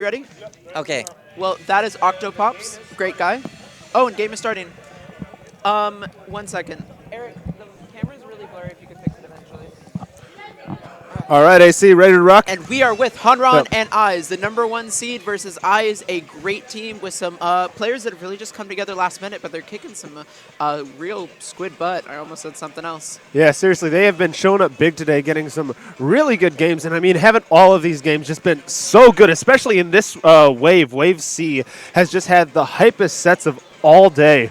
Ready? Okay. Well, that is Octopops. Great guy. Oh, and game is starting. 1 second. Eric, the camera's really blurry if you could fix it eventually. All right, AC, ready to rock? And we are with Hanran Yep. and Eyes, the #1 seed versus Eyes, a great team with some players that have really just come together last minute, but they're kicking some real squid butt. I almost said something else. Yeah, seriously, they have been showing up big today, getting some really good games. And I mean, haven't all of these games just been so good, especially in this wave? Wave C has just had the hypest sets of all day.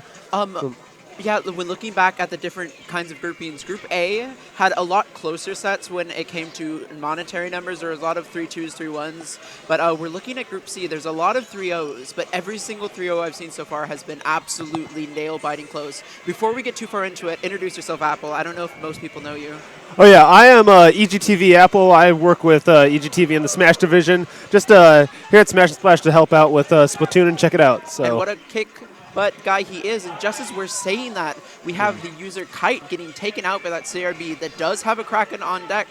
Yeah, when looking back at the different kinds of groupings, Group A had a lot closer sets when it came to monetary numbers. There was a lot of 3-2s, 3-1s. But we're looking at Group C. There's a lot of 3-0s, but every single 3-0 I've seen so far has been absolutely nail-biting close. Before we get too far into it, introduce yourself, Apple. I don't know if most people know you. Oh yeah, I am EGTV Apple. I work with EGTV in the Smash division. Just here at Smash and Splash to help out with Splatoon and check it out. So. And what a kick butt guy he is. And just as we're saying that, we have the user Kite getting taken out by that CRB that does have a Kraken on deck.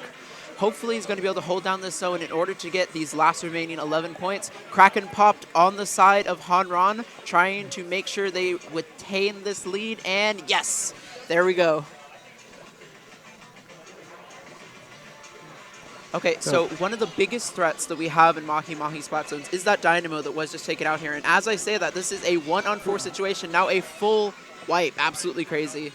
Hopefully he's going to be able to hold down this zone in order to get these last remaining 11 points. Kraken popped on the side of Hanran, trying to make sure they retain this lead. And yes, there we go. Okay, so one of the biggest threats that we have in Mahi Mahi Splat Zones is that Dynamo that was just taken out here. And as I say that, this is a 1-on-4 situation, now a full wipe. Absolutely crazy.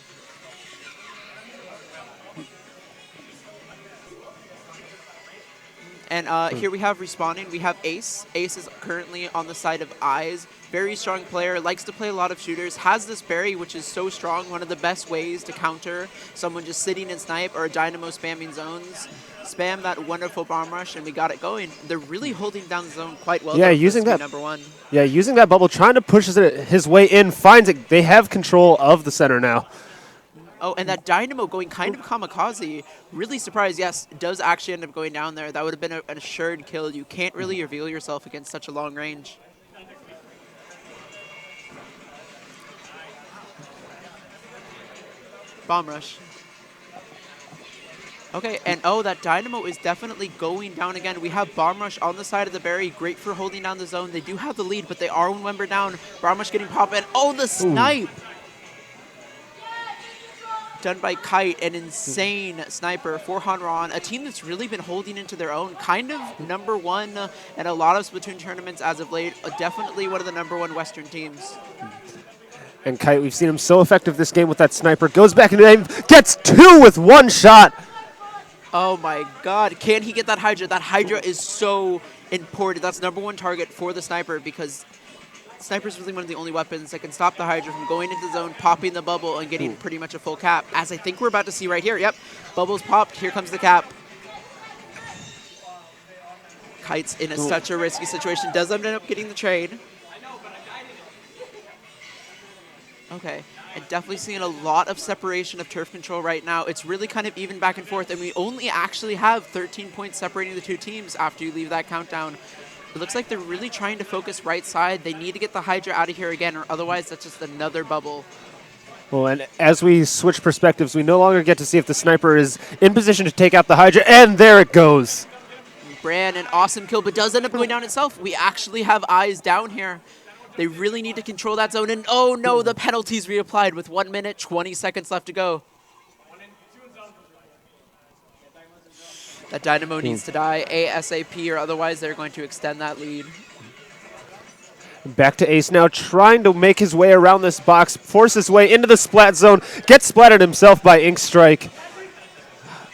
And here we have respawning. We have Ace. Ace is currently on the side of Eyes. Very strong player, likes to play a lot of shooters, has this berry, which is so strong, one of the best ways to counter someone just sitting in snipe or a Dynamo spamming zones. Spam that wonderful bomb rush, and we got it going. They're really holding down the zone quite well. Yeah, though, using that #1. Yeah, using that bubble, trying to push his way in, finds it. They have control of the center now. Oh, and that Dynamo going kind of kamikaze. Really surprised. Yes, does actually end up going down there. That would have been an assured kill. You can't really reveal yourself against such a long range. Bomb rush. Okay, and oh, that Dynamo is definitely going down again. We have Bomb Rush on the side of the berry. Great for holding down the zone. They do have the lead, but they are one member down. Bomb Rush getting popped, and oh, the snipe! Done by Kite, an insane sniper for Hanran, a team that's really been holding into their own, kind of #1 in a lot of Splatoon tournaments as of late. Definitely one of the #1 Western teams. And Kite, we've seen him so effective this game with that sniper. Goes back into aim, gets 2 with 1 shot. Oh my god, can he get that Hydra? That Hydra is so important. That's #1 target for the sniper because sniper's really one of the only weapons that can stop the Hydra from going into the zone, popping the bubble, and getting pretty much a full cap, as I think we're about to see right here. Yep, bubbles popped, here comes the cap. Kite's in such a risky situation, does end up getting the trade. Okay, and definitely seeing a lot of separation of turf control right now. It's really kind of even back and forth, and we only actually have 13 points separating the two teams after you leave that countdown. It looks like they're really trying to focus right side. They need to get the Hydra out of here again, or otherwise that's just another bubble. Well, and as we switch perspectives, we no longer get to see if the sniper is in position to take out the Hydra, and there it goes. Bran, an awesome kill, but does end up going down itself. We actually have Eyes down here. They really need to control that zone, and oh no, the penalty's reapplied with 1 minute, 20 seconds left to go. That Dynamo needs to die ASAP, or otherwise they're going to extend that lead. Back to Ace now, trying to make his way around this box, force his way into the splat zone, gets splattered himself by Ink Strike.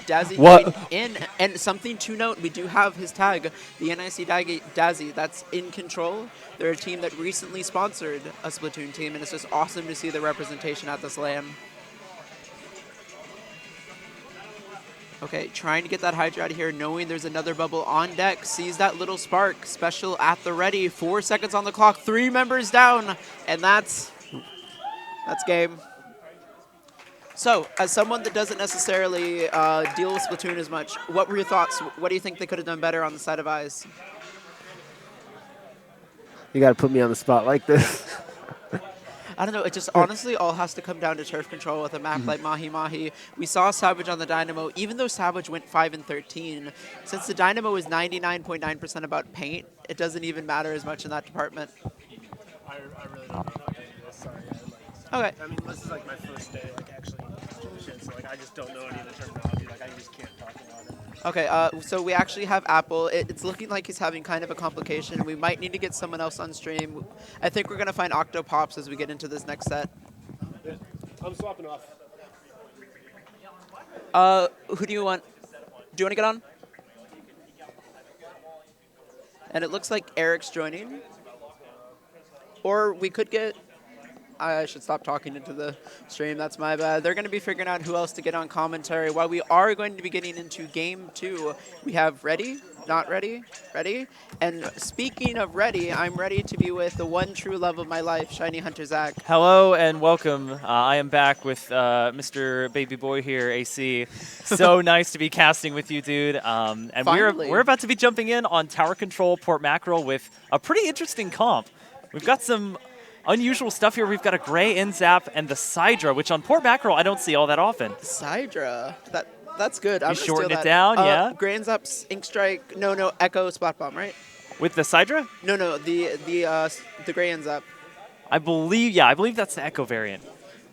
Dazzy What? going in, and something to note, we do have his tag, the NIC Dazzy, that's in control. They're a team that recently sponsored a Splatoon team, and it's just awesome to see the representation at this LAN. Okay, trying to get that Hydra out of here, knowing there's another bubble on deck, sees that little spark, special at the ready, 4 seconds on the clock, 3 members down, and that's game. So, as someone that doesn't necessarily deal with Splatoon as much, what were your thoughts? What do you think they could have done better on the side of Eyes? You got to put me on the spot like this. I don't know. It just honestly all has to come down to turf control with a map like Mahi Mahi. We saw Savage on the Dynamo. Even though Savage went 5 and 13, since the Dynamo is 99.9% about paint, it doesn't even matter as much in that department. I really don't know if I can do this. Sorry. Okay. I mean, this is like my first day, like actually doing shit, so like I just don't know any of the terminology. Like I just can't talk about it. Okay, so we actually have Apple. It's looking like he's having kind of a complication. We might need to get someone else on stream. I think we're going to find Octopops as we get into this next set. Yeah. I'm swapping off. Who do you want? Do you want to get on? And it looks like Eric's joining. Or we could get... I should stop talking into the stream. That's my bad. They're going to be figuring out who else to get on commentary. While we are going to be getting into game 2, we have ready, not ready, ready. And speaking of ready, I'm ready to be with the one true love of my life, Shiny Hunter Zach. Hello and welcome. I am back with Mr. Baby Boy here, AC. So nice to be casting with you, dude. And we're about to be jumping in on Tower Control Port Mackerel with a pretty interesting comp. We've got some unusual stuff here. We've got a Gray Inzap and the Sidra, which on Port Mackerel I don't see all that often. Sidra, that's good. You shorten it down, yeah. Gray Inzap's Ink Strike, no, Echo Splat Bomb, right? With the Sidra? No, the Gray Inzap. I believe that's the Echo variant.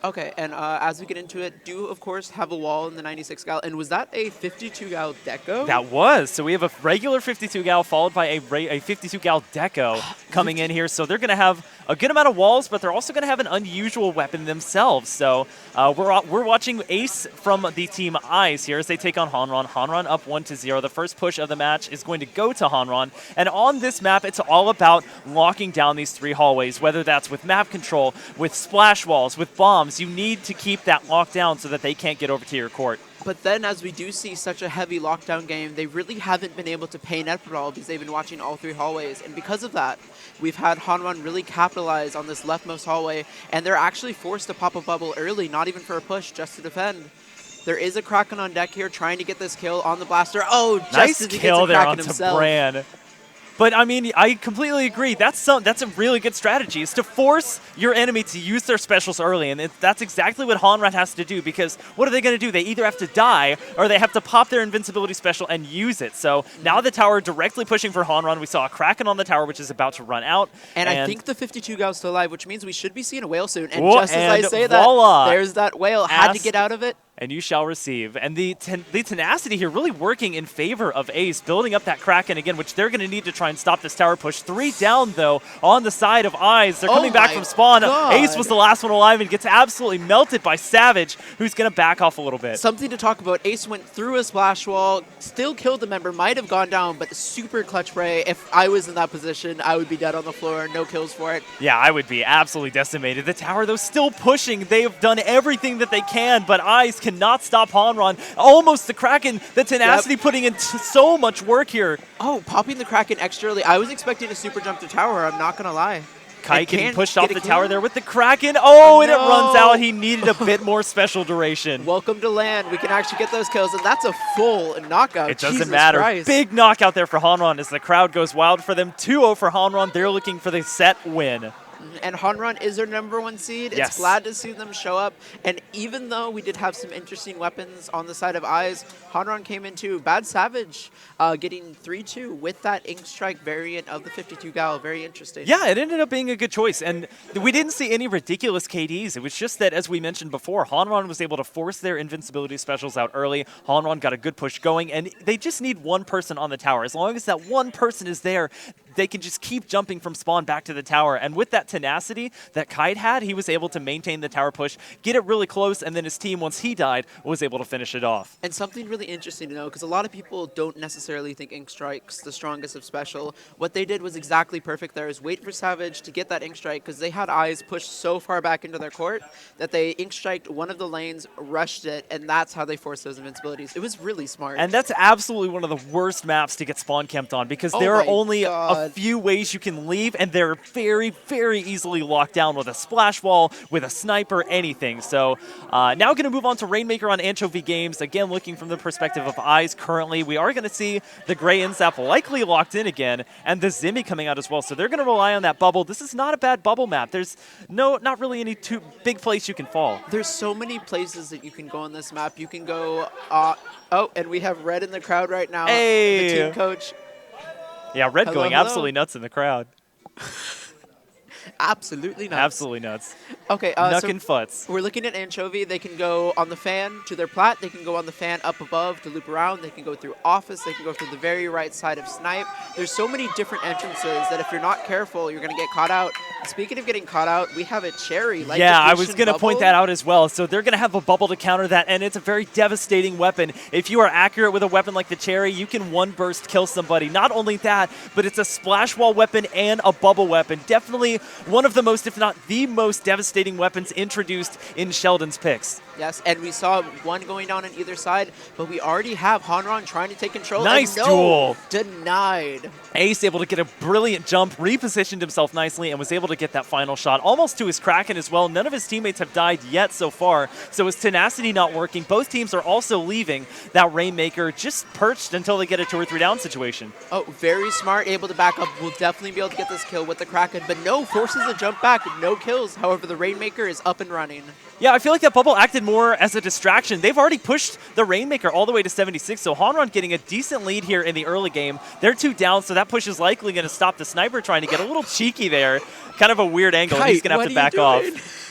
Okay, and as we get into it, do of course have a wall in the 96 gal, and was that a 52 gal deco? That was. So we have a regular 52 gal followed by a 52 gal deco coming in here. So they're going to have a good amount of walls, but they're also going to have an unusual weapon themselves. So we're watching Ace from the team Eyes here as they take on Hanran. Hanran up 1-0. The first push of the match is going to go to Hanran. And on this map, it's all about locking down these 3 hallways, whether that's with map control, with splash walls, with bombs. You need to keep that locked down so that they can't get over to your court. But then as we do see such a heavy lockdown game, they really haven't been able to pay net at all because they've been watching all 3 hallways. And because of that, we've had Hanran really capitalize on this leftmost hallway, and they're actually forced to pop a bubble early, not even for a push, just to defend. There is a Kraken on deck here trying to get this kill on the blaster. Oh, just nice as he kill gets a there Kraken onto himself. Bran. But, I mean, I completely agree. That's a really good strategy, is to force your enemy to use their specials early. And that's exactly what Hanran has to do, because what are they going to do? They either have to die, or they have to pop their invincibility special and use it. So now the tower directly pushing for Hanran. We saw a Kraken on the tower, which is about to run out. And I think the 52 gal is still alive, which means we should be seeing a whale soon. And Whoa, just as I say voila, that, there's that whale. Had to get out of it. And you shall receive. And the tenacity here really working in favor of Ace, building up that Kraken again, which they're going to need to try and stop this tower push. 3 down, though, on the side of Eyes. They're coming back from spawn. God. Ace was the last one alive and gets absolutely melted by Savage, who's going to back off a little bit. Something to talk about. Ace went through a splash wall, still killed the member, might have gone down, but super clutch spray. If I was in that position, I would be dead on the floor. No kills for it. Yeah, I would be absolutely decimated. The tower, though, still pushing. They have done everything that they can, but Eyes cannot stop Hanran. Almost the Kraken. The tenacity putting in so much work here. Oh, popping the Kraken extra early. I was expecting a super jump to tower, I'm not going to lie. Kai getting pushed off the tower there with the Kraken. Oh, and it runs out. He needed a bit more special duration. Welcome to land. We can actually get those kills, and that's a full knockout. It doesn't Jesus matter. Christ. Big knockout there for Hanran as the crowd goes wild for them. 2-0 for Hanran. They're looking for the set win. And Hanran is their #1 seed. Yes. It's glad to see them show up. And even though we did have some interesting weapons on the side of Eyes, Hanran came into Bad Savage getting 3-2 with that Ink Strike variant of the 52 gal. Very interesting. Yeah, it ended up being a good choice. And we didn't see any ridiculous KDs. It was just that, as we mentioned before, Hanran was able to force their invincibility specials out early. Hanran got a good push going, and they just need one person on the tower. As long as that one person is there, they can just keep jumping from spawn back to the tower. And with that tenacity that Kite had, he was able to maintain the tower push, get it really close, and then his team, once he died, was able to finish it off. And something really interesting to know, because a lot of people don't necessarily think Ink Strike's the strongest of special. What they did was exactly perfect there, is wait for Savage to get that Ink Strike, because they had Eyes pushed so far back into their court that they Ink Striked one of the lanes, rushed it, and that's how they forced those invincibilities. It was really smart. And that's absolutely one of the worst maps to get spawn camped on, because there are only a God. few ways you can leave, and they're very, very easily locked down with a splash wall, with a sniper, anything. So now going to move on to Rainmaker on Anchovy Games. Again, looking from the perspective of Eyes currently, we are going to see the Gray Insap likely locked in again, and the Zimmy coming out as well. So they're going to rely on that bubble. This is not a bad bubble map. There's not really any too big place you can fall. There's so many places that you can go on this map. You can go, oh, and we have Red in the crowd right now. Hey! The team coach. Yeah, Red Hello, going hello. absolutely nuts in the crowd. Absolutely nuts. Absolutely nuts. Okay, Knuckin' futs. we're looking at Anchovy. They can go on the fan to their plat. They can go on the fan up above to loop around. They can go through office. They can go through the very right side of snipe. There's so many different entrances that if you're not careful, you're going to get caught out. Speaking of getting caught out, we have a cherry. Yeah, I was going to point that out as well. So they're going to have a bubble to counter that, and it's a very devastating weapon. If you are accurate with a weapon like the cherry, you can one burst kill somebody. Not only that, but it's a splash wall weapon and a bubble weapon. Definitely one of the most, if not the most devastating weapons introduced in Sheldon's picks. Yes, and we saw one going down on either side, but we already have Hanran trying to take control. Nice and duel. Denied. Ace able to get a brilliant jump, repositioned himself nicely, and was able to get that final shot almost to his Kraken as well. None of his teammates have died yet so far, so his tenacity not working. Both teams are also leaving that Rainmaker just perched until they get a 2 or 3 down situation. Oh, very smart, able to back up. Will definitely be able to get this kill with the Kraken, but no, forces a jump back, no kills. However, the Rainmaker is up and running. Yeah, I feel like that bubble acted more as a distraction. They've already pushed the Rainmaker all the way to 76, so Hanran getting a decent lead here in the early game. They're 2 down, so that push is likely going to stop the sniper trying to get a little cheeky there. Kind of a weird angle. Kite, He's going to have to back off.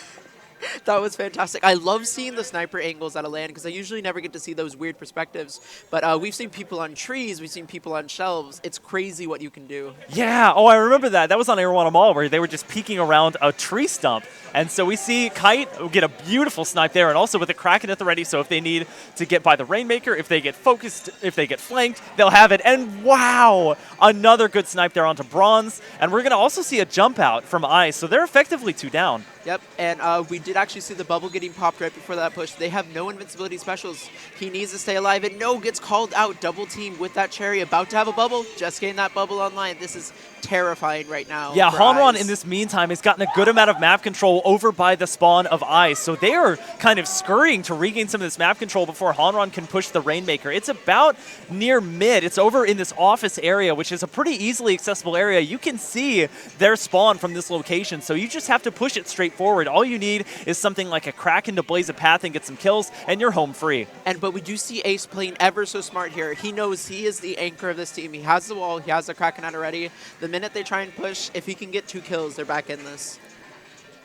That was fantastic. I love seeing the sniper angles out of land because I usually never get to see those weird perspectives. But we've seen people on trees, we've seen people on shelves. It's crazy what you can do. Yeah, oh, I remember that. That was on Airwana Mall where they were just peeking around a tree stump. And so we see Kite get a beautiful snipe there, and also with the Kraken at the ready, so if they need to get by the Rainmaker, if they get focused, if they get flanked, they'll have it. And wow, another good snipe there onto Bronze. And we're going to also see a jump out from Ice, so they're effectively 2 down. Yep, and we did actually see the bubble getting popped right before that push. They have no invincibility specials. He needs to stay alive, and no, gets called out. Double team with that cherry, about to have a bubble, just getting that bubble online. This is terrifying right now. Yeah, Hanran Eyes. in this meantime has gotten a good amount of map control over by the spawn of Ice, so they are kind of scurrying to regain some of this map control before Hanran can push the Rainmaker. It's about near mid. It's over in this office area, which is a pretty easily accessible area. You can see their spawn from this location, so you just have to push it straight forward. All you need is something like a Kraken to blaze a path and get some kills, and you're home free. But we do see Ace playing ever so smart here. He knows he is the anchor of this team. He has the wall. He has the Kraken out already. The minute they try and push, if he can get 2 kills, they're back in this.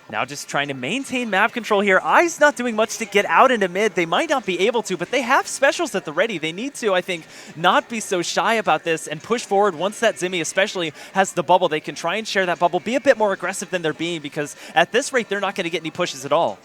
Now just trying to maintain map control here. Eyes not doing much to get out into mid. They might not be able to, but they have specials at the ready. They need to, I think, not be so shy about this and push forward once that Zimmy especially has the bubble. They can try and share that bubble, be a bit more aggressive than they're being, because at this rate, they're not going to get any pushes at all.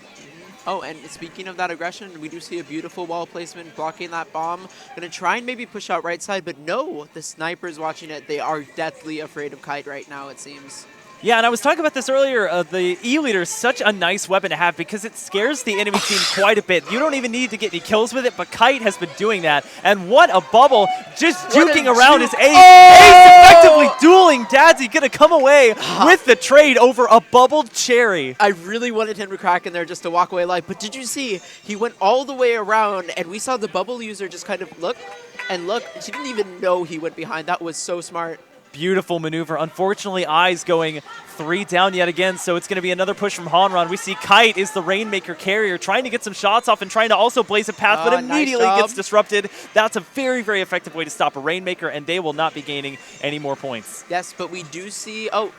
Oh, and speaking of that aggression, we do see a beautiful wall placement blocking that bomb. Going to try and maybe push out right side, but no, the sniper's watching it. They are deathly afraid of Kite right now, it seems. Yeah, and I was talking about this earlier. The E-Leader is such a nice weapon to have because it scares the enemy team quite a bit. You don't even need to get any kills with it, but Kite has been doing that. And what a bubble. Just juking around his Ace. Oh! Ace effectively dueling Dadzy. Going to come away with the trade over a bubbled cherry. I really wanted him to crack in there just to walk away alive, but did you see? He went all the way around, and we saw the bubble user just kind of look and look. She didn't even know he went behind. That was so smart. Beautiful maneuver. Unfortunately, Eyes going 3 down yet again, so it's going to be another push from Hanran. We see Kite is the Rainmaker carrier, trying to get some shots off and trying to also blaze a path, but immediately nice gets disrupted. That's a very, very effective way to stop a Rainmaker, and they will not be gaining any more points. Yes, but we do see... Oh,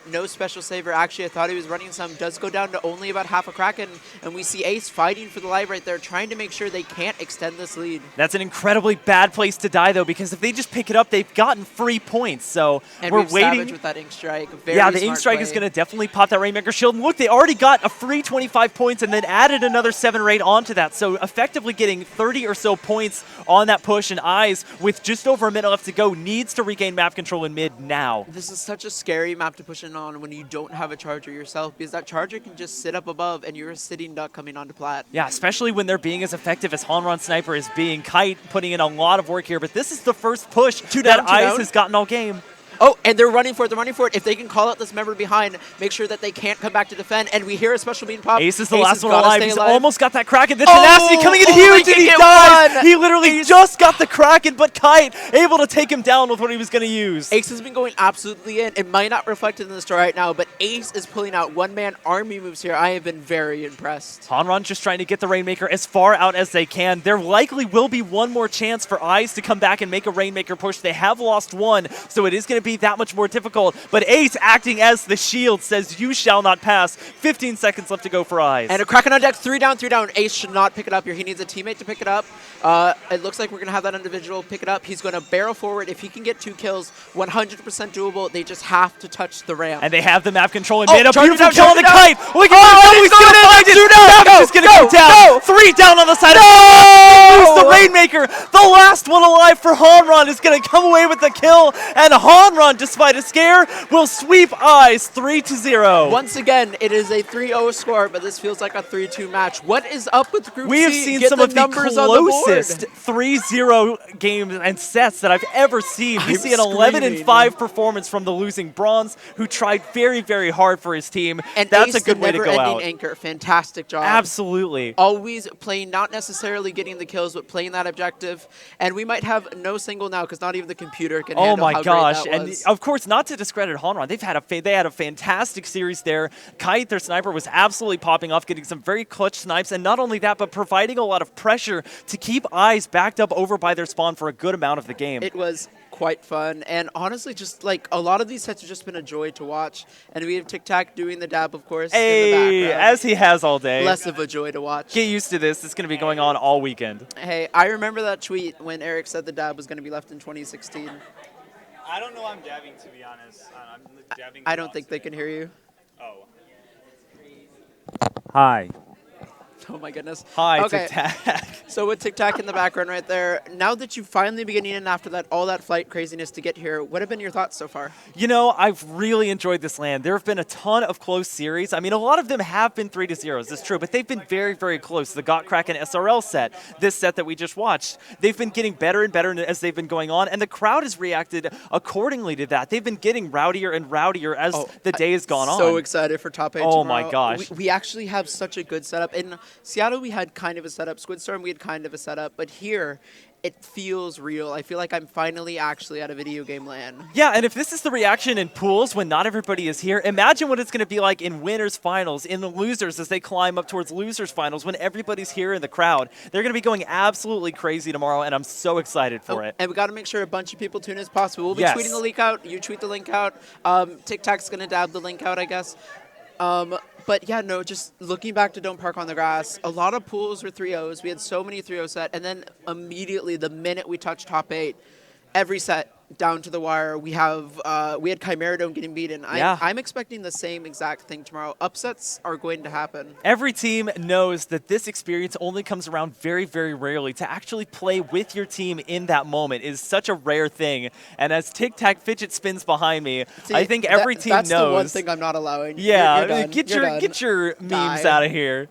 no special saver. Actually, I thought he was running some. Does go down to only about half a Kraken, and we see Ace fighting for the life right there, trying to make sure they can't extend this lead. That's an incredibly bad place to die, though, because if they just pick it up, they've gotten free points. So and we're Savage waiting with that Ink Strike. Yeah, the Ink Strike is going to definitely pop that Rainmaker shield. And look, they already got a free 25 points and then added another 7 or 8 onto that. So effectively getting 30 or so points on that push, and Eyes, with just over a minute left to go, needs to regain map control in mid now. This is such a scary map to push in on when you don't have a charger yourself, because that charger can just sit up above and you're a sitting duck coming onto plat. Yeah, especially when they're being as effective as Hanran Sniper is being. Kite putting in a lot of work here, but this is the first push that Eyes has gotten all game. Oh, and they're running for it. They're running for it. If they can call out this member behind, make sure that they can't come back to defend. And we hear a special beam pop. Ace is the Ace last has one gotta alive. stay He's alive. almost got that Kraken. The tenacity coming in oh, huge, they and he can get dies. one. He literally just got the Kraken, but Kite able to take him down with what he was going to use. Ace has been going absolutely in. It might not reflect in the story right now, but Ace is pulling out one-man army moves here. I have been very impressed. Hanran just trying to get the Rainmaker as far out as they can. There likely will be one more chance for Eyes to come back and make a Rainmaker push. They have lost one, so it is going to be that much more difficult. But Ace, acting as the shield, says you shall not pass. 15 seconds left to go for Eyes. And a Kraken on deck, 3 down, 3 down. Ace should not pick it up here. He needs a teammate to pick it up. It looks like we're going to have that individual pick it up. He's going to barrel forward. If he can get 2 kills, 100% doable. They just have to touch the ramp. And they have the map control and made a charge it beautiful down, kill on the charge it Kite. Look at he's going to find it. Savage is going to go down. 3 down on the side. Lose the Rainmaker. The last one alive for Hanran is going to come away with the kill. And Hanran, despite a scare, will sweep Eyes 3-0. Once again, it is a 3-0 score, but this feels like a 3-2 match. What is up with Group We have C? seen Get some the of the numbers on the board. closest 3-0 games and sets that I've ever seen. We I'm see an screaming. 11-5 performance from the losing Bronze, who tried very, very hard for his team. And That's Ace, a good the way to go never-ending out. anchor. Fantastic job. Absolutely. Always playing, not necessarily getting the kills, but playing that objective. And we might have no single now because not even the computer can Oh handle my how gosh! great that And was. of course, not to discredit Hanran, they had a fantastic series there. Kite, their sniper, was absolutely popping off, getting some very clutch snipes, and not only that, but providing a lot of pressure to keep Eyes backed up over by their spawn for a good amount of the game. It was quite fun, and honestly, just like a lot of these sets have just been a joy to watch. And we have Tic Tac doing the dab, of course, in the Hey, background. as he has all day. Less of a joy to watch. Get used to this. It's going to be going on all weekend. Hey, I remember that tweet when Eric said the dab was going to be left in 2016. I don't know I'm dabbing, to be honest. I'm dabbing. I don't think they can hear you. Oh. Hi. Oh my goodness. Hi, Okay. Tic Tac. So with Tic Tac in the background right there, now that you've finally beginning in after that all that flight craziness to get here, what have been your thoughts so far? You know, I've really enjoyed this land. There have been a ton of close series. I mean, a lot of them have been 3-0s, that's true, but they've been very, very close. The Got Kraken SRL set, this set that we just watched, they've been getting better and better as they've been going on, and the crowd has reacted accordingly to that. They've been getting rowdier and rowdier as the day has gone on. So excited for top 8 Oh tomorrow. my gosh. We actually have such a good setup. In Seattle, we had kind of a setup. Squidstorm, we had kind of a setup. But here, it feels real. I feel like I'm finally actually at a video game land. Yeah, and if this is the reaction in pools when not everybody is here, imagine what it's going to be like in winners finals, in the losers as they climb up towards losers finals when everybody's here in the crowd. They're going to be going absolutely crazy tomorrow, and I'm so excited for it. And we got to make sure a bunch of people tune as possible. We'll be Yes. tweeting the link out. You tweet the link out. Tic Tac's going to dab the link out, I guess. But yeah, no, just looking back to Don't Park on the Grass, a lot of pools were 3-0s. We had so many 3-0 set, and then immediately the minute we touched top 8, every set down to the wire. We had Chimera Dome getting beaten. Yeah. I'm expecting the same exact thing tomorrow. Upsets are going to happen. Every team knows that this experience only comes around very, very rarely. To actually play with your team in that moment is such a rare thing. And as Tic Tac fidget spins behind me, See, I think every team knows. That's the one thing I'm not allowing. Yeah, You're done. get You're your done. get your memes Die. out of here.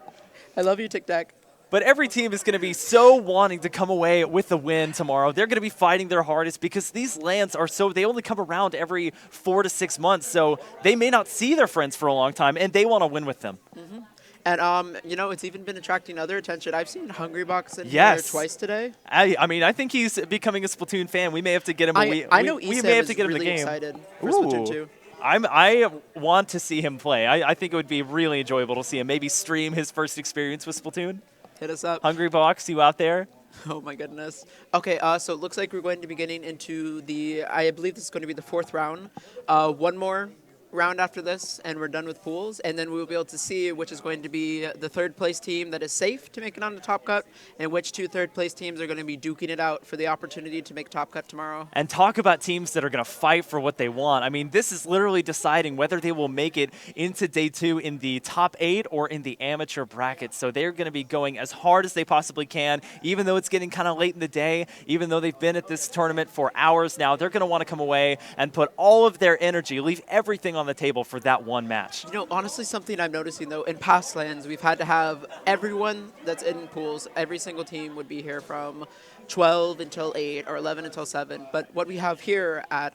I love you, Tic Tac. But every team is going to be so wanting to come away with the win tomorrow. They're going to be fighting their hardest because these lands are they only come around every 4 to 6 months. So they may not see their friends for a long time, and they want to win with them. Mm-hmm. And, you know, it's even been attracting other attention. I've seen Hungrybox in Yes. here twice today. I mean, I think he's becoming a Splatoon fan. We may have to get him. I know we Esam may have is to get him really the game. excited for Ooh. Splatoon 2. I want to see him play. I think it would be really enjoyable to see him maybe stream his first experience with Splatoon. Hit us up. Hungry Box, you out there? Oh my goodness. Okay, so it looks like we're going to be getting into I believe this is going to be the 4th round. One more round after this, and we're done with pools, and then we'll be able to see which is going to be the 3rd place team that is safe to make it on the top cut, and which 2 3rd place teams are going to be duking it out for the opportunity to make top cut tomorrow. And talk about teams that are going to fight for what they want. I mean, this is literally deciding whether they will make it into day 2 in the top 8 or in the amateur bracket. So they're going to be going as hard as they possibly can, even though it's getting kind of late in the day, even though they've been at this tournament for hours now. They're going to want to come away and put all of their energy, leave everything on the table for that one match. You know, honestly, something I'm noticing, though, in past lands, we've had to have everyone that's in pools, every single team would be here from 12 until 8 or 11 until 7. But what we have here at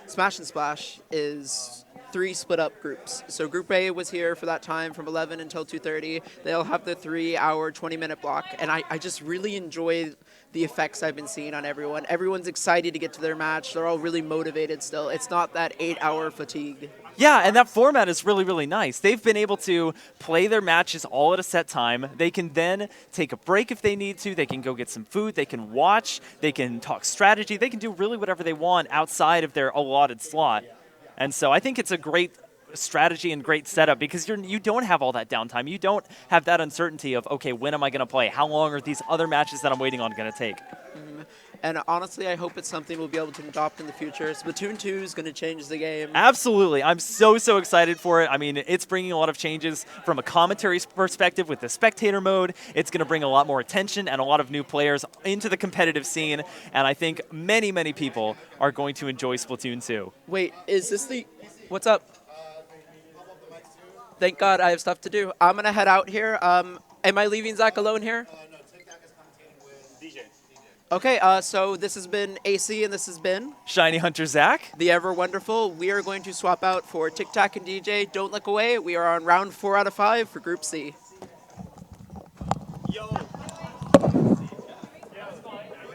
Smash and Splash is 3 split up groups. So Group A was here for that time from 11 until 2:30. They'll have the 3-hour, 20-minute block, and I just really enjoy the effects I've been seeing on everyone. Everyone's excited to get to their match. They're all really motivated still. It's not that 8-hour fatigue. Yeah, and that format is really, really nice. They've been able to play their matches all at a set time. They can then take a break if they need to. They can go get some food. They can watch. They can talk strategy. They can do really whatever they want outside of their allotted slot. And so I think it's a great strategy and great setup because you don't have all that downtime. You don't have that uncertainty of, okay, when am I going to play? How long are these other matches that I'm waiting on going to take? And honestly, I hope it's something we'll be able to adopt in the future. Splatoon 2 is going to change the game. Absolutely. I'm so excited for it. I mean, it's bringing a lot of changes from a commentary perspective with the spectator mode. It's going to bring a lot more attention and a lot of new players into the competitive scene. And I think many, many people are going to enjoy Splatoon 2. Wait, is this the... What's up? Thank God I have stuff to do. I'm going to head out here. Am I leaving Zach alone here? No, TikTok is commentating with DJ. Okay, so this has been AC and this has been Shiny Hunter Zach. the ever wonderful. We are going to swap out for Tic Tac and DJ. Don't look away. We are on round 4 out of 5 for Group C.